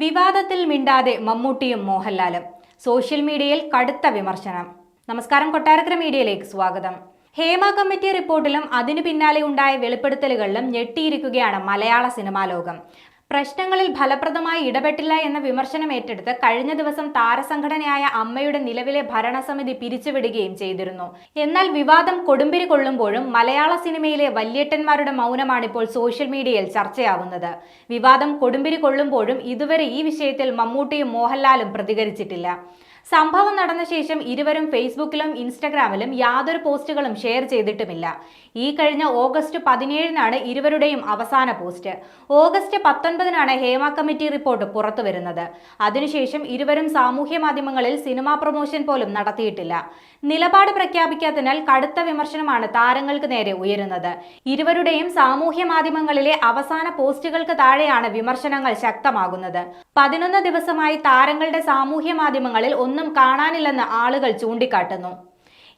വിവാദത്തിൽ മിണ്ടാതെ മമ്മൂട്ടിയും മോഹൻലാലും സോഷ്യൽ മീഡിയയിൽ കടുത്ത വിമർശനം. നമസ്കാരം, കൊട്ടാരക്കര മീഡിയയിലേക്ക് സ്വാഗതം. ഹേമ കമ്മിറ്റി റിപ്പോർട്ടിലും അതിനു പിന്നാലെ ഉണ്ടായ വെളിപ്പെടുത്തലുകളിലും ഞെട്ടിയിരിക്കുകയാണ് മലയാള സിനിമാ ലോകം. പ്രശ്നങ്ങളിൽ ഫലപ്രദമായി ഇടപെട്ടില്ല എന്ന വിമർശനം ഏറ്റെടുത്ത് കഴിഞ്ഞ ദിവസം താരസംഘടനയായ അമ്മയുടെ നിലവിലെ ഭരണസമിതി പിരിച്ചുവിടുകയും ചെയ്തിരുന്നു. എന്നാൽ വിവാദം കൊടുമ്പിരി കൊള്ളുമ്പോഴും മലയാള സിനിമയിലെ വല്യേട്ടന്മാരുടെ മൗനമാണിപ്പോൾ സോഷ്യൽ മീഡിയയിൽ ചർച്ചയാവുന്നത്. വിവാദം കൊടുമ്പിരി കൊള്ളുമ്പോഴും ഇതുവരെ ഈ വിഷയത്തിൽ മമ്മൂട്ടിയും മോഹൻലാലും പ്രതികരിച്ചിട്ടില്ല. സംഭവം നടന്ന ശേഷം ഇരുവരും ഫേസ്ബുക്കിലും ഇൻസ്റ്റഗ്രാമിലും യാതൊരു പോസ്റ്റുകളും ഷെയർ ചെയ്തിട്ടുമില്ല. ഈ കഴിഞ്ഞ ഓഗസ്റ്റ് 17-നാണ് ഇരുവരുടെയും അവസാന പോസ്റ്റ്. ഓഗസ്റ്റ് 19-നാണ് ഹേമ കമ്മിറ്റി റിപ്പോർട്ട് പുറത്തുവരുന്നത്. അതിനുശേഷം ഇരുവരും സാമൂഹ്യ മാധ്യമങ്ങളിൽ സിനിമാ പ്രൊമോഷൻ പോലും നടത്തിയിട്ടില്ല. നിലപാട് പ്രഖ്യാപിക്കാത്തതിനാൽ കടുത്ത വിമർശനമാണ് താരങ്ങൾക്ക് നേരെ ഉയരുന്നത്. ഇരുവരുടെയും സാമൂഹ്യ മാധ്യമങ്ങളിലെ അവസാന പോസ്റ്റുകൾക്ക് താഴെയാണ് വിമർശനങ്ങൾ ശക്തമാകുന്നത്. 11 ദിവസമായി താരങ്ങളുടെ സാമൂഹ്യ മാധ്യമങ്ങളിൽ ഒന്നും കാണാനില്ലെന്ന് ആളുകൾ ചൂണ്ടിക്കാട്ടുന്നു.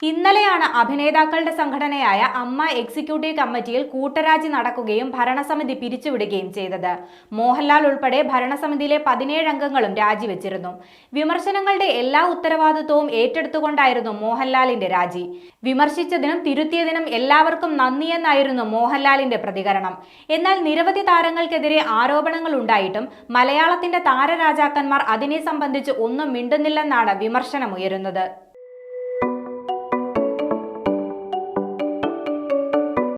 ഇന്നലെയാണ് അഭിനേതാക്കളുടെ സംഘടനയായ അമ്മ എക്സിക്യൂട്ടീവ് കമ്മിറ്റിയിൽ കൂട്ടരാജി നടക്കുകയും ഭരണസമിതി പിരിച്ചുവിടുകയും ചെയ്തത്. മോഹൻലാൽ ഉൾപ്പെടെ ഭരണസമിതിയിലെ 17 അംഗങ്ങളും രാജിവെച്ചിരുന്നു. വിമർശനങ്ങളുടെ എല്ലാ ഉത്തരവാദിത്വവും ഏറ്റെടുത്തുകൊണ്ടായിരുന്നു മോഹൻലാലിന്റെ രാജി. വിമർശിച്ചതിനും തിരുത്തിയതിനും എല്ലാവർക്കും നന്ദിയെന്നായിരുന്നു മോഹൻലാലിന്റെ പ്രതികരണം. എന്നാൽ നിരവധി താരങ്ങൾക്കെതിരെ ആരോപണങ്ങൾ ഉണ്ടായിട്ടും മലയാളത്തിന്റെ താരരാജാക്കന്മാർ അതിനെ സംബന്ധിച്ച് ഒന്നും മിണ്ടുന്നില്ലെന്നാണ് വിമർശനമുയരുന്നത്.